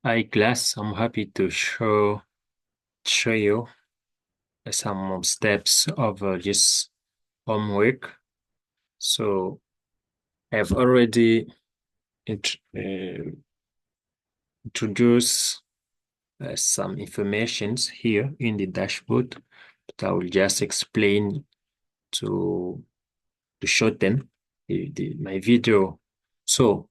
Hi class, I'm happy to show you some steps of this homework. So I've already introduced some informations here in the dashboard, but I will just explain to shorten my video. So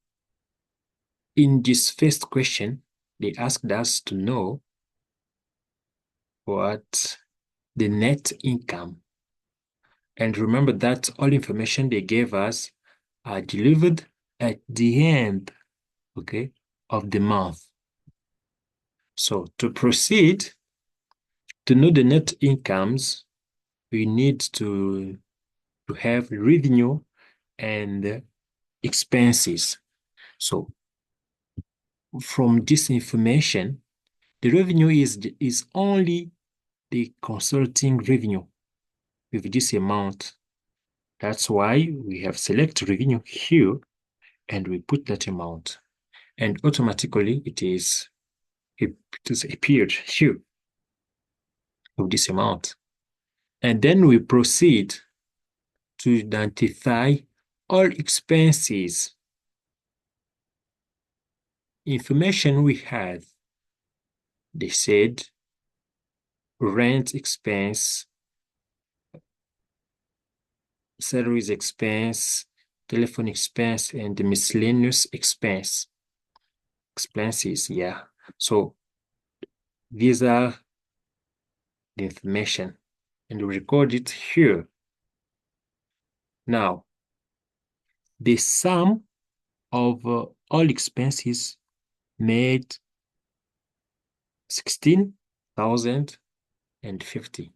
in this first question, they asked us to know what the net income. And remember that all information they gave us are delivered at the end, okay, of the month. So to proceed, to know the net incomes, we need to have revenue and expenses. So from this information, the revenue is only the consulting revenue with this amount. That's why we have select revenue here and we put that amount. And automatically it is appeared here of this amount. And then we proceed to identify all expenses. Information we had, they said rent expense, salaries expense, telephone expense, and the miscellaneous expenses, yeah. So these are the information and we record it here. Now, the sum of all expenses made 16,050.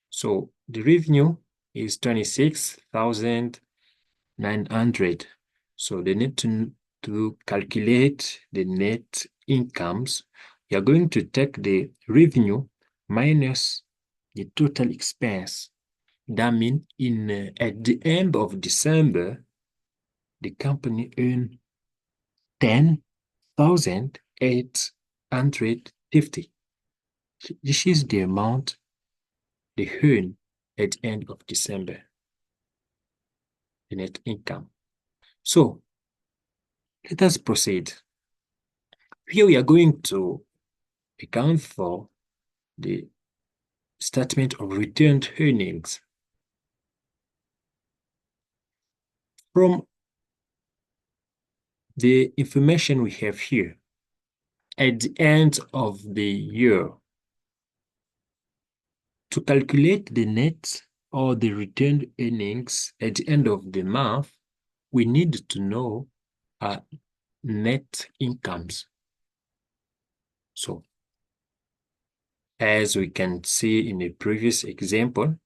So the revenue is 26,900. So they need to calculate the net incomes. You are going to take the revenue minus the total expense. That means at the end of December, the company earned 10,850. This is the amount they earn at the end of December, the net income. So let us proceed. Here we are going to account for the statement of returned earnings. From the information we have here, at the end of the year, to calculate the net or the returned earnings at the end of the month, we need to know net incomes. So, as we can see in the previous example,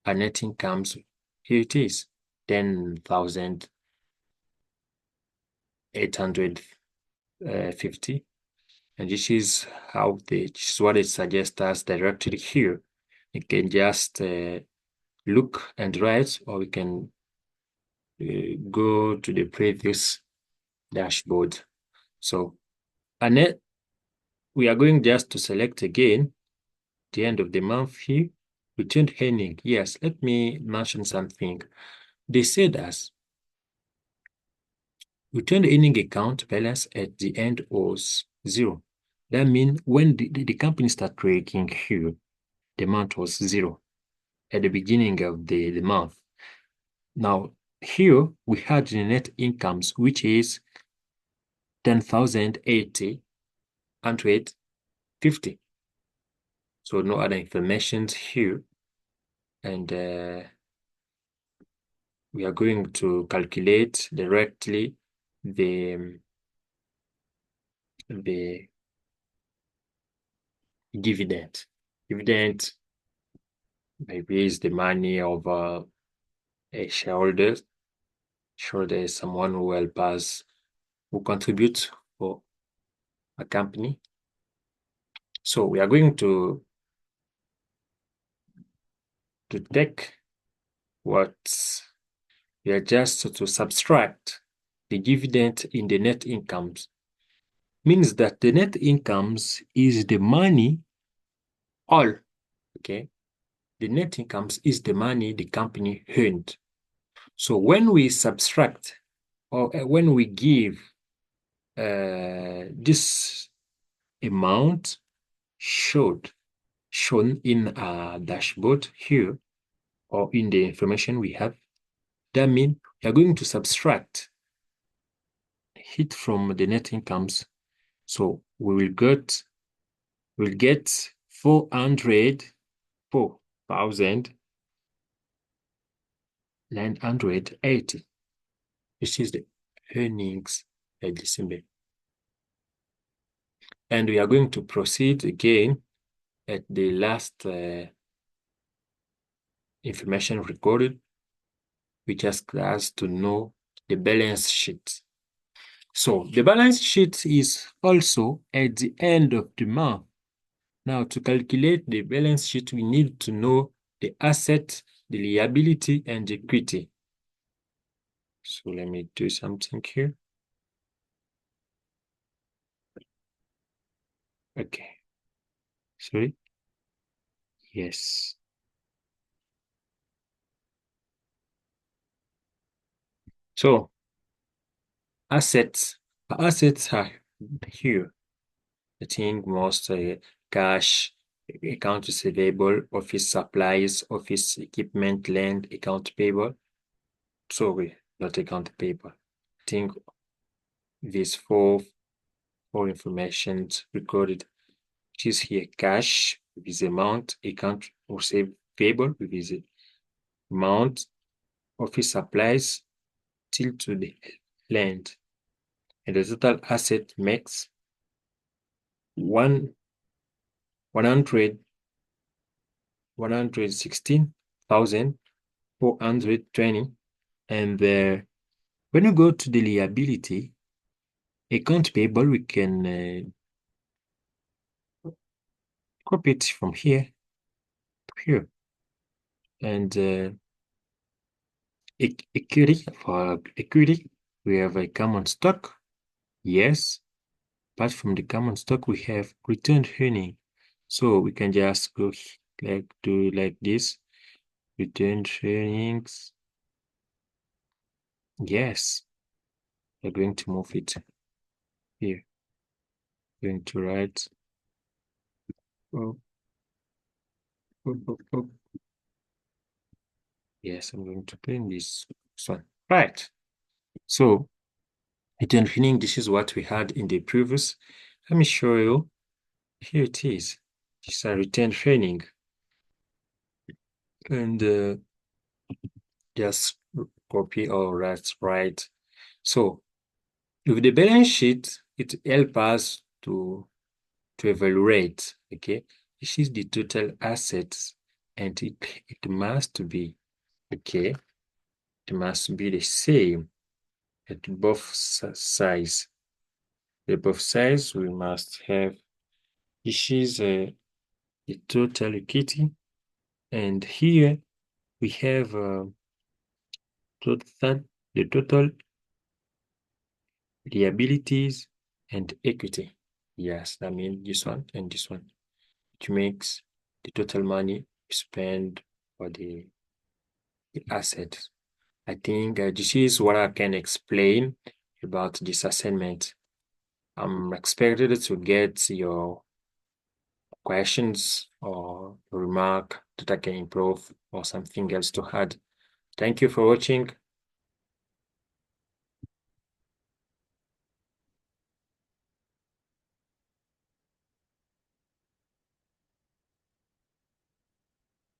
our net incomes, here it is, 10,850. And this is what it suggests us directly here. You can just look and write, or we can go to the previous dashboard. So, we are going just to select again the end of the month here, returned earning. Yes, let me mention something. They said as returned earning account balance at the end was 0. That means when the company started trading here, the amount was 0 at the beginning of the month. Now, here we had the net incomes, which is 10,850. So no other information here. And we are going to calculate directly the dividend. Dividend maybe is the money of a shareholder. Shareholder is someone who helps us, who contributes for a company. So we are going to take what we are just to subtract the dividend in the net incomes. means that the net incomes is the money all, okay? The net incomes is the money the company earned. So when we subtract or when we give this amount shown in a dashboard here or in the information we have, that means we are going to subtract it from the net incomes. So we will get 404,980, which is the earnings at December. And we are going to proceed again at the last information recorded. We just has to know the balance sheet. So the balance sheet is also at the end of the month. Now, to calculate the balance sheet, we need to know the asset, the liability, and the equity. So let me do something here. Okay. Sorry. Yes. So assets are here. I think most cash, account receivable, office supplies, office equipment, land, account payable. Sorry, not account payable. I think these four informations recorded, which is here cash with this amount, account receivable with this amount, office supplies till to the land. And the total asset makes 116,420. And when you go to the liability, account payable, we can copy it from here to here. And equity, for equity, we have a common stock. Yes. Apart from the common stock, we have returned earning. So we can just go do like this. Returned earnings. Yes. We're going to move it here. Going to write. Oh. Yes, I'm going to print this one. Right. So return earning, this is what we had in the previous. Let me show you. Here it is. This is a return earning. And just copy or write. So with the balance sheet, it helps us to evaluate, okay? This is the total assets, and it must be, okay? It must be the same at both sides. At both sides, we must have, this is the total equity, and here we have the total liabilities and equity. Yes, that means this one and this one, which makes the total money spent for the asset. I think this is what I can explain about this assignment. I'm expected to get your questions or remark that I can improve or something else to add. Thank you for watching.